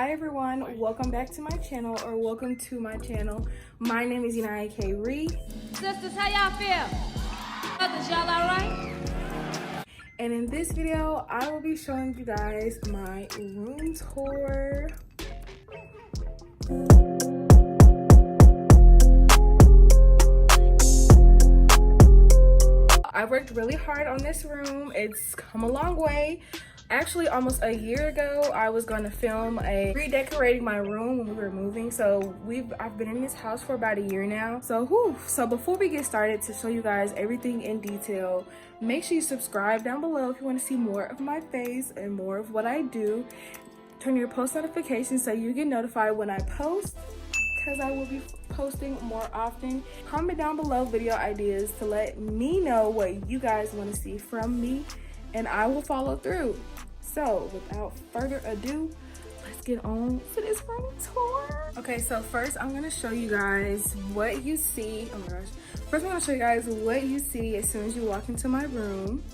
Hi everyone, welcome back to my channel, or welcome to my channel. My name is Yanaya K. Reed. Sisters, how y'all feel? Brothers, y'all alright? And in this video, I will be showing you guys my room tour. I worked really hard on this room. It's come a long way. Actually, almost a year ago, I was going to film a redecorating my room when we were moving. So I've been in this house for about a year now. So before we get started, to show you guys everything in detail, make sure you subscribe down below if you want to see more of my face and more of what I do. Turn your post notifications so you get notified when I post, because I will be posting more often. Comment down below video ideas to let me know what you guys want to see from me, and I will follow through. So without further ado, let's get on to this room tour. Okay, so first I'm gonna show you guys what you see. Oh my gosh. First I'm gonna show you guys what you see as soon as you walk into my room.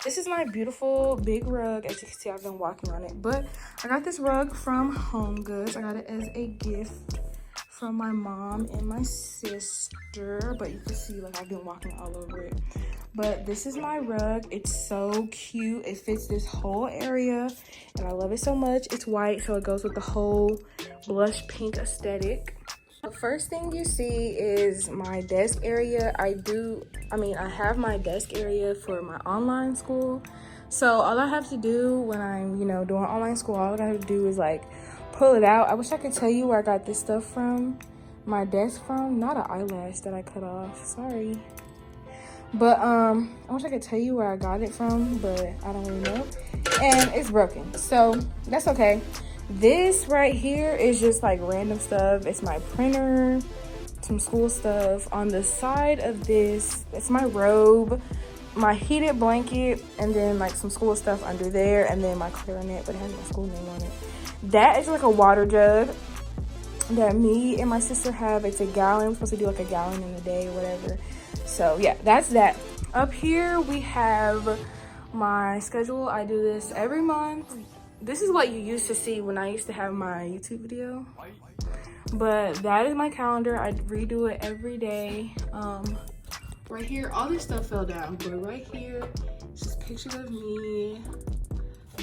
This is my beautiful big rug. As you can see, I've been walking on it, but I got this rug from HomeGoods. I got it as a gift from my mom and my sister, but you can see like I've been walking all over it. But this is my rug. It's so cute. It fits this whole area and I love it so much. It's white, so it goes with the whole blush pink aesthetic. The first thing you see is my desk area. I have my desk area for my online school. So all I have to do when I'm, doing online school, all I have to do is like pull it out. I wish I could tell you where I got this stuff from, my desk from. Not an eyelash that I cut off, sorry. But I wish I could tell you where I got it from, but I don't really know. And it's broken, so that's okay. This right here is just like random stuff. It's my printer, some school stuff. On the side of this, it's my robe, my heated blanket, and then like some school stuff under there, and then my clarinet, but it has my school name on it. That is like a water jug that me and my sister have. It's a gallon. We're supposed to do like a gallon in a day or whatever. So yeah, that's that. Up here we have my schedule. I do this every month. This is what you used to see when I used to have my YouTube video, but that is my calendar. I redo it every day. Right here, all this stuff fell down, but right here, it's just pictures of me,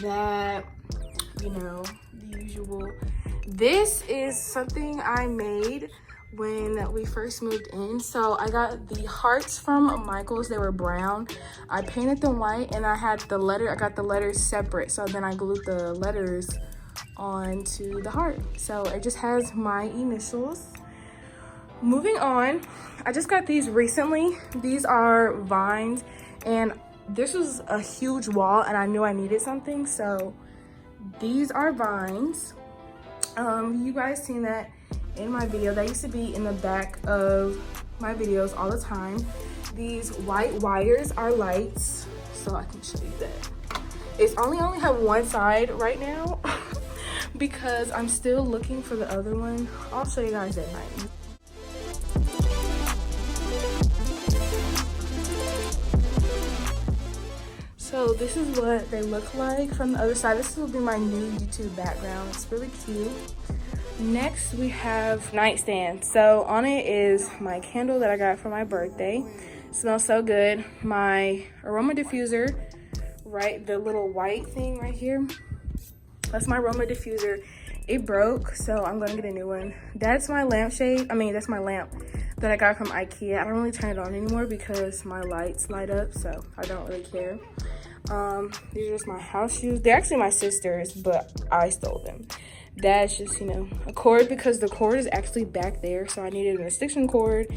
that, the usual. This is something I made when we first moved in. So I got the hearts from Michael's. They were brown. I painted them white, and I got the letters separate. So then I glued the letters onto the heart. So it just has my initials. Moving on, I just got these recently. These are vines, and this was a huge wall, and I knew I needed something. So these are vines. You guys seen that in my video. That used to be in the back of my videos all the time. These white wires are lights, so I can show you that. It's only have one side right now because I'm still looking for the other one. I'll show you guys at night. So this is what they look like from the other side. This will be my new YouTube background. It's really cute. Next we have nightstand. So on it is my candle that I got for my birthday. It smells so good. My aroma diffuser, right, the little white thing right here, that's my aroma diffuser. It broke, so I'm gonna get a new one. That's my lampshade. That's my lamp that I got from IKEA. I don't really turn it on anymore because my lights light up, so I don't really care. These are just my house shoes. They're actually my sister's, but I stole them. That's just, a cord, because the cord is actually back there, so I needed an extension cord.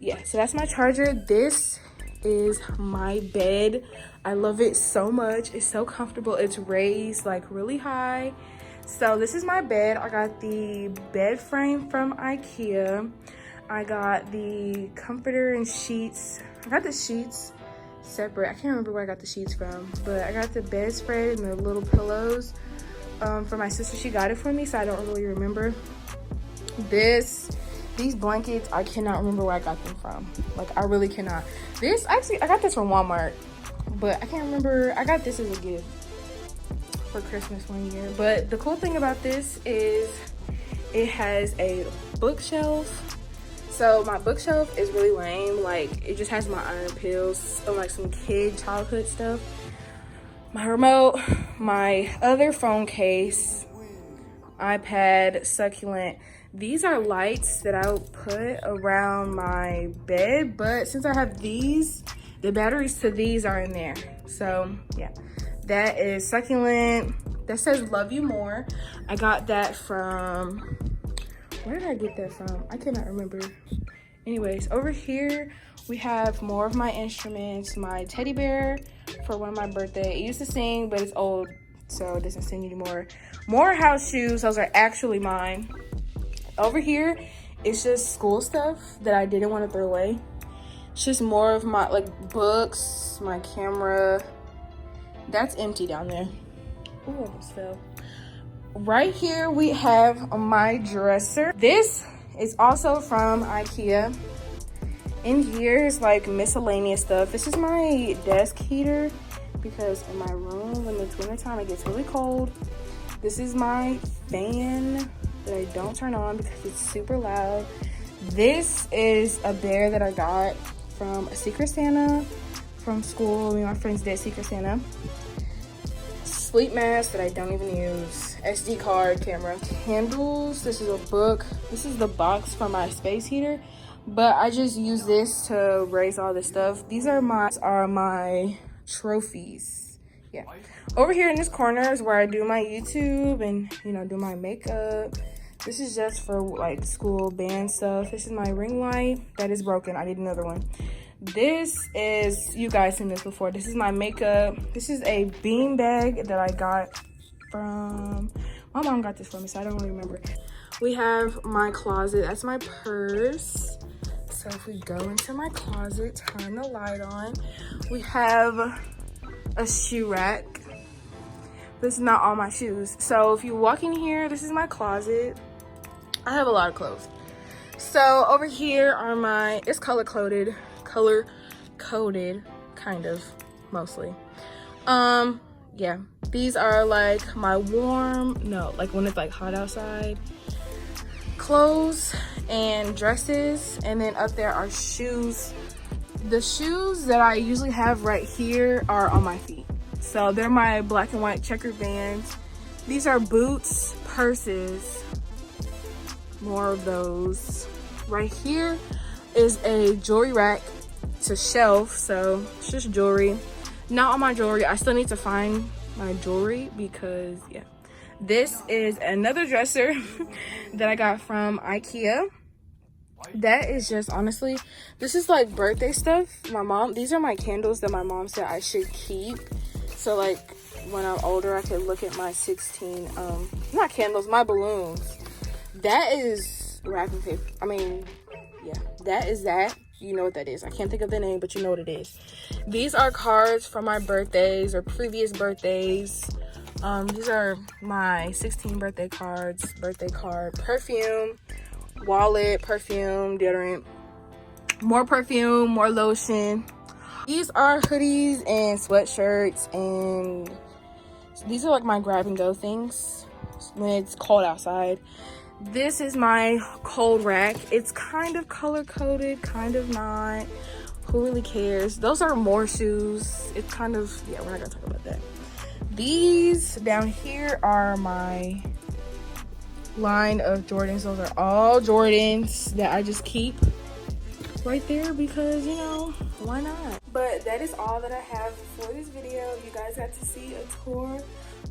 Yeah, so that's my charger. This is my bed. I love it so much. It's so comfortable. It's raised like really high. So this is my bed. I got the bed frame from IKEA. I got the comforter and sheets. I got the sheets separate. I can't remember where I got the sheets from, but I got the bedspread and the little pillows for my sister. She got it for me, so I don't really remember. This These blankets, I cannot remember where I got them from. Like, I really cannot. This, actually, I got this from Walmart, but I can't remember. I got this as a gift for Christmas one year. But the cool thing about this is it has a bookshelf. So my bookshelf is really lame. Like, it just has my iron pills and like some kid childhood stuff. My remote, my other phone case, iPad, succulent. These are lights that I would put around my bed, but since I have these, the batteries to these are in there. So yeah, that is succulent. That says love you more. I got that from, where did I get that from? I cannot remember. Anyways, over here we have more of my instruments. My teddy bear for one of my birthday. It used to sing, but it's old, so it doesn't sing anymore. More house shoes. Those are actually mine. Over here, it's just school stuff that I didn't want to throw away. It's just more of my, like, books, my camera. That's empty down there. Ooh, almost fell. Right here, we have my dresser. This is also from IKEA. In here is like miscellaneous stuff. This is my desk heater because in my room, when it's wintertime, it gets really cold. This is my fan that I don't turn on because it's super loud. This is a bear that I got from a Secret Santa from school. Me and my friends did Secret Santa. Sleep mask that I don't even use. SD card, camera, candles. This is a book. This is the box for my space heater, but I just use this to raise all this stuff. These are my trophies. Yeah. Over here in this corner is where I do my YouTube and, you know, do my makeup. This is just for like school band stuff. This is my ring light that is broken. I need another one. This is, you guys seen this before. This is my makeup. This is a bean bag that I got from, my mom got this for me, so I don't really remember. We have my closet. That's my purse. So if we go into my closet, turn the light on, we have a shoe rack. This is not all my shoes. So if you walk in here, this is my closet. I have a lot of clothes. So over here are my, it's color coded, kind of, mostly. Yeah, these are like my like when it's like hot outside, clothes and dresses. And then up there are shoes. The shoes that I usually have right here are on my feet. So they're my black and white checkered Vans. These are boots, purses, more of those. Right here is a jewelry rack. It's a shelf, so it's just jewelry. Not all my jewelry. I still need to find my jewelry because, yeah. This is another dresser that I got from IKEA. That is just, honestly, this is like birthday stuff. These are my candles that my mom said I should keep. So like when I'm older, I could look at my 16, not candles, my balloons. That is wrapping paper. I mean, yeah, that is that. You know what that is. I can't think of the name, but you know what it is. These are cards from my birthdays or previous birthdays. These are my 16 birthday cards, birthday card, perfume, wallet, perfume, deodorant, more perfume, more lotion. These are hoodies and sweatshirts, and these are like my grab and go things when it's cold outside. This is my cold rack. It's kind of color coded, kind of not. Who really cares? Those are more shoes. It's kind of, yeah, we're not gonna talk about that. These down here are my line of Jordans. Those are all Jordans that I just keep right there because, you know, why not? But that is all that I have for this video. You guys got to see a tour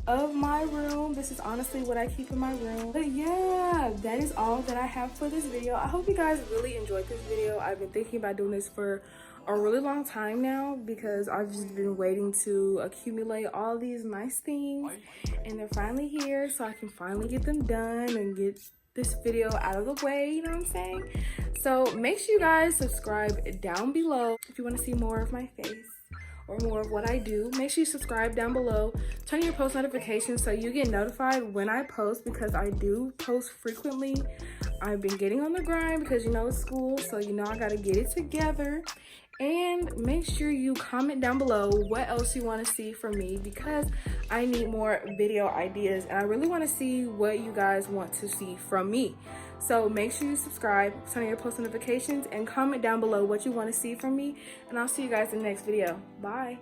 of my room. This is honestly what I keep in my room. But yeah, that is all that I have for this video. I hope you guys really enjoyed this video. I've been thinking about doing this for a really long time now because I've just been waiting to accumulate all these nice things, and they're finally here, so I can finally get them done and get this video out of the way, you know what I'm saying? So make sure you guys subscribe down below if you want to see more of my face or more of what I do. Make sure you subscribe down below, turn on your post notifications so you get notified when I post, because I do post frequently. I've been getting on the grind because, you know, it's school, so, you know, I got to get it together. And make sure you comment down below what else you want to see from me, because I need more video ideas and I really want to see what you guys want to see from me. So make sure you subscribe, turn on your post notifications, and comment down below what you want to see from me. And I'll see you guys in the next video. Bye.